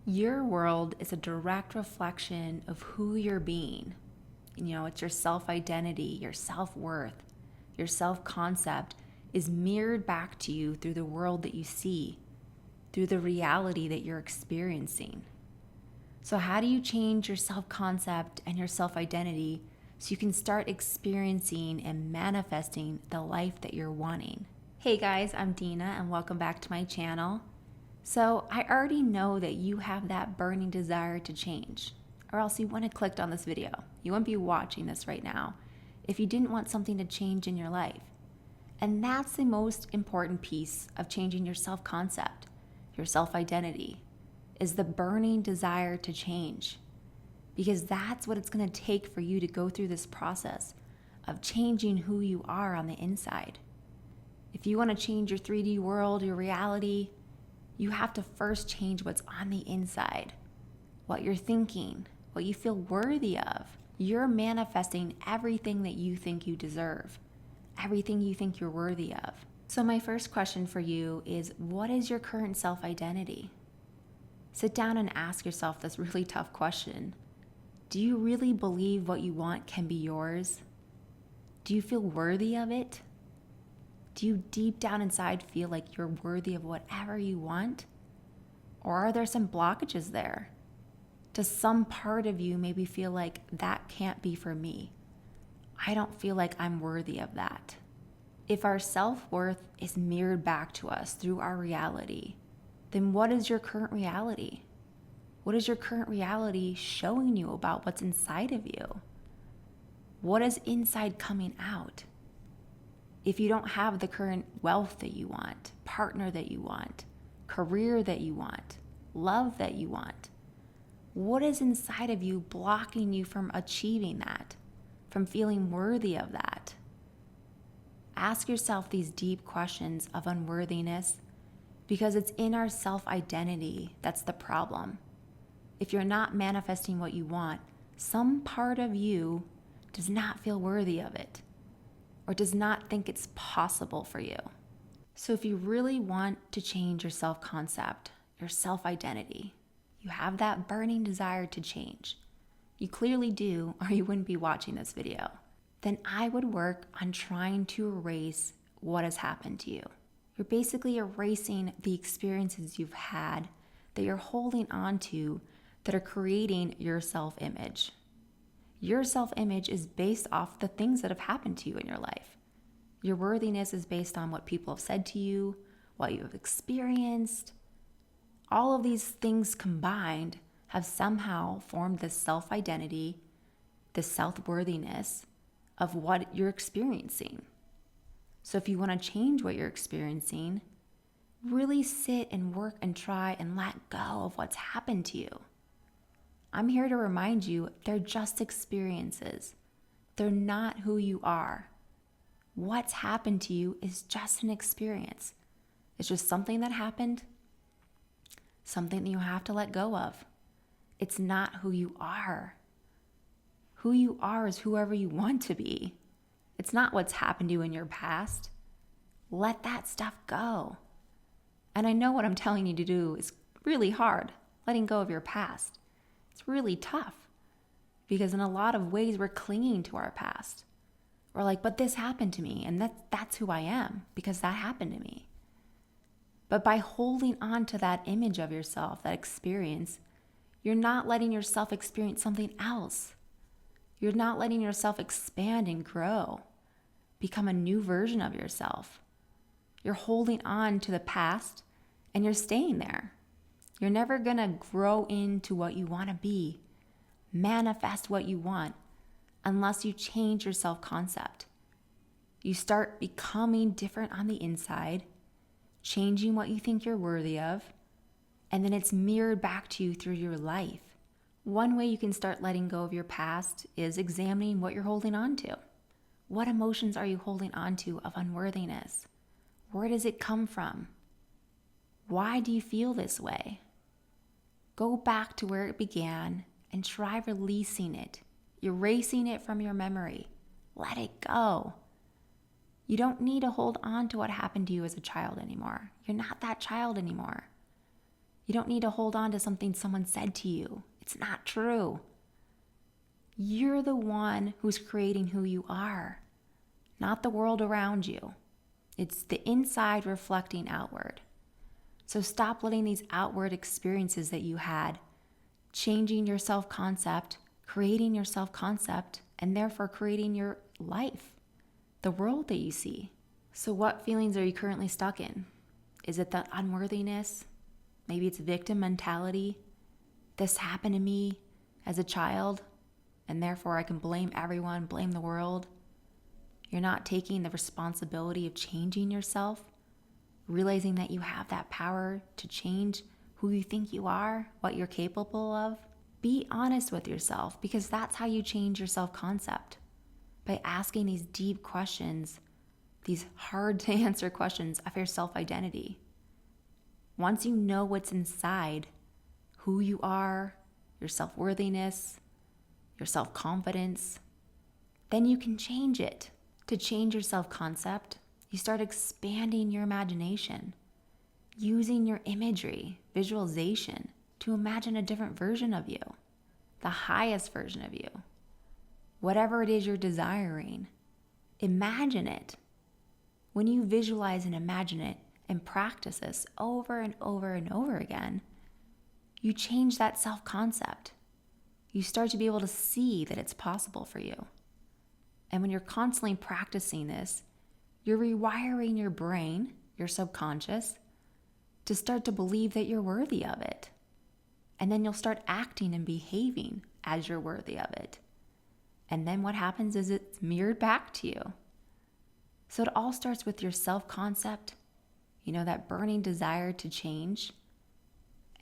Your world is a direct reflection of who you're being. It's your self identity, your self worth, your self concept is mirrored back to you through the world that you see, through the reality that you're experiencing. So, how do you change your self concept and your self identity so you can start experiencing and manifesting the life that you're wanting? Hey guys, I'm Dina, and welcome back to my channel. So, I already know that you have that burning desire to change, or else you wouldn't have clicked on this video. You wouldn't be watching this right now if you didn't want something to change in your life. And that's the most important piece of changing your self concept, your self identity, is the burning desire to change. Because that's what it's going to take for you to go through this process of changing who you are on the inside. If you want to change your 3D world, your reality, you have to first change what's on the inside, what you're thinking, what you feel worthy of. You're manifesting everything that you think you deserve, everything you think you're worthy of. So my first question for you is, what is your current self-identity? Sit down and ask yourself this really tough question. Do you really believe what you want can be yours? Do you feel worthy of it? Do you deep down inside feel like you're worthy of whatever you want? Or are there some blockages there? Does some part of you maybe feel like that can't be for me? I don't feel like I'm worthy of that. If our self-worth is mirrored back to us through our reality, then what is your current reality? What is your current reality showing you about what's inside of you? What is inside coming out? If you don't have the current wealth that you want, partner that you want, career that you want, love that you want, what is inside of you blocking you from achieving that, from feeling worthy of that? Ask yourself these deep questions of unworthiness, because it's in our self-identity that's the problem. If you're not manifesting what you want, some part of you does not feel worthy of it, or does not think it's possible for you. So if you really want to change your self-concept, your self-identity, you have that burning desire to change, you clearly do, or you wouldn't be watching this video, then I would work on trying to erase what has happened to you. You're basically erasing the experiences you've had that you're holding on to that are creating your self-image. Your self-image is based off the things that have happened to you in your life. Your worthiness is based on what people have said to you, what you have experienced. All of these things combined have somehow formed this self-identity, this self-worthiness of what you're experiencing. So if you want to change what you're experiencing, really sit and work and try and let go of what's happened to you. I'm here to remind you, they're just experiences. They're not who you are. What's happened to you is just an experience. It's just something that happened, something that you have to let go of. It's not who you are. Who you are is whoever you want to be. It's not what's happened to you in your past. Let that stuff go. And I know what I'm telling you to do is really hard, letting go of your past. It's really tough because in a lot of ways we're clinging to our past. We're like, but this happened to me, and that's who I am because that happened to me. But by holding on to that image of yourself, that experience, you're not letting yourself experience something else. You're not letting yourself expand and grow, become a new version of yourself. You're holding on to the past and you're staying there. You're never going to grow into what you want to be, manifest what you want, unless you change your self-concept. You start becoming different on the inside, changing what you think you're worthy of, and then it's mirrored back to you through your life. One way you can start letting go of your past is examining what you're holding on to. What emotions are you holding on to of unworthiness? Where does it come from? Why do you feel this way? Go back to where it began and try releasing it, erasing it from your memory. Let it go. You don't need to hold on to what happened to you as a child anymore. You're not that child anymore. You don't need to hold on to something someone said to you. It's not true. You're the one who's creating who you are, not the world around you. It's the inside reflecting outward. So stop letting these outward experiences that you had changing your self-concept, creating your self-concept, and therefore creating your life, the world that you see. So what feelings are you currently stuck in? Is it the unworthiness? Maybe it's victim mentality. This happened to me as a child, and therefore I can blame everyone, blame the world. You're not taking the responsibility of changing yourself, realizing that you have that power to change who you think you are, what you're capable of. Be honest with yourself, because that's how you change your self-concept. By asking these deep questions, these hard to answer questions of your self-identity. Once you know what's inside, who you are, your self-worthiness, your self-confidence, then you can change it. To change your self-concept, you start expanding your imagination, using your imagery, visualization, to imagine a different version of you, the highest version of you. Whatever it is you're desiring, imagine it. When you visualize and imagine it and practice this over and over and over again, you change that self-concept. You start to be able to see that it's possible for you. And when you're constantly practicing this, you're rewiring your brain, your subconscious, to start to believe that you're worthy of it. And then you'll start acting and behaving as you're worthy of it. And then what happens is it's mirrored back to you. So it all starts with your self-concept, that burning desire to change.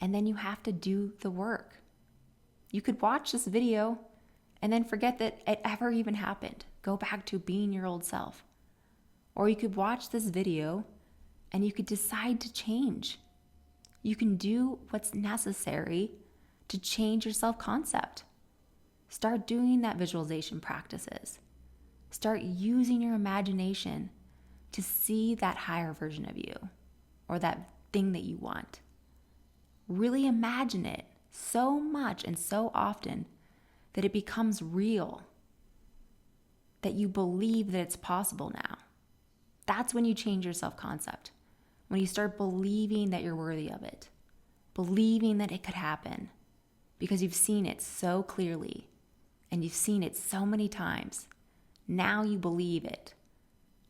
And then you have to do the work. You could watch this video and then forget that it ever even happened. Go back to being your old self. Or you could watch this video and you could decide to change. You can do what's necessary to change your self-concept. Start doing that visualization practices. Start using your imagination to see that higher version of you or that thing that you want. Really imagine it so much and so often that it becomes real, that you believe that it's possible now. That's when you change your self-concept. When you start believing that you're worthy of it, believing that it could happen, because you've seen it so clearly and you've seen it so many times. Now you believe it.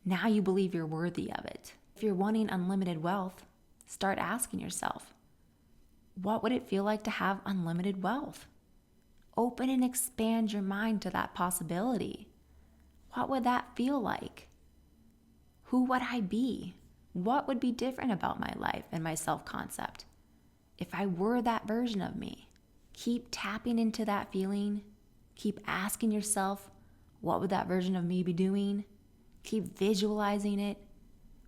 Now you believe you're worthy of it. If you're wanting unlimited wealth, start asking yourself, what would it feel like to have unlimited wealth? Open and expand your mind to that possibility. What would that feel like? Who would I be? What would be different about my life and my self-concept if I were that version of me? Keep tapping into that feeling. Keep asking yourself, what would that version of me be doing? Keep visualizing it,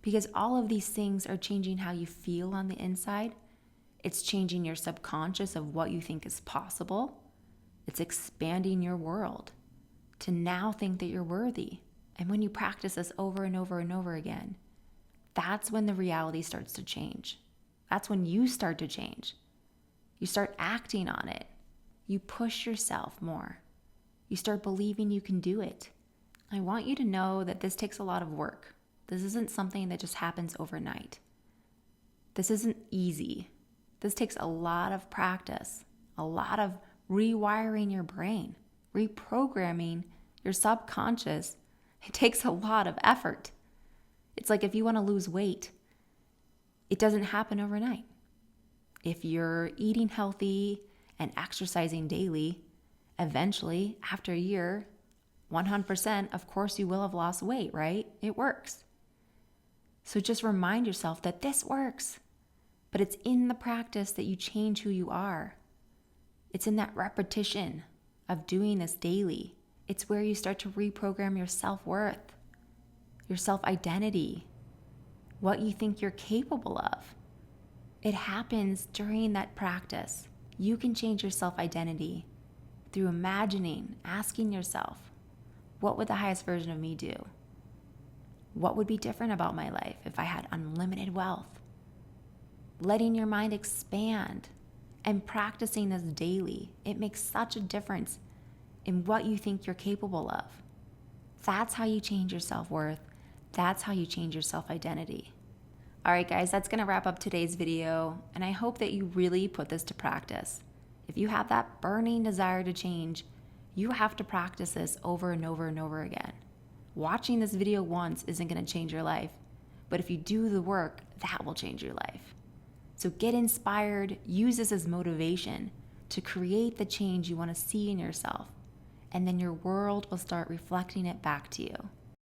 because all of these things are changing how you feel on the inside. It's changing your subconscious of what you think is possible. It's expanding your world to now think that you're worthy. And when you practice this over and over and over again, that's when the reality starts to change. That's when you start to change. You start acting on it. You push yourself more. You start believing you can do it. I want you to know that this takes a lot of work. This isn't something that just happens overnight. This isn't easy. This takes a lot of practice, a lot of rewiring your brain, reprogramming your subconscious. It takes a lot of effort. It's like if you want to lose weight, it doesn't happen overnight. If you're eating healthy and exercising daily, eventually, after a year, 100%, of course you will have lost weight, right? It works. So just remind yourself that this works, but it's in the practice that you change who you are. It's in that repetition of doing this daily. It's where you start to reprogram your self-worth, your self-identity, what you think you're capable of. It happens during that practice. You can change your self-identity through imagining, asking yourself, what would the highest version of me do? What would be different about my life if I had unlimited wealth? letting your mind expand, and practicing this daily. It makes such a difference in what you think you're capable of. That's how you change your self-worth. That's how you change your self-identity. All right, guys, that's going to wrap up today's video, and I hope that you really put this to practice. If you have that burning desire to change, you have to practice this over and over and over again. Watching this video once isn't going to change your life, but if you do the work, that will change your life. So get inspired, use this as motivation to create the change you want to see in yourself, and then your world will start reflecting it back to you.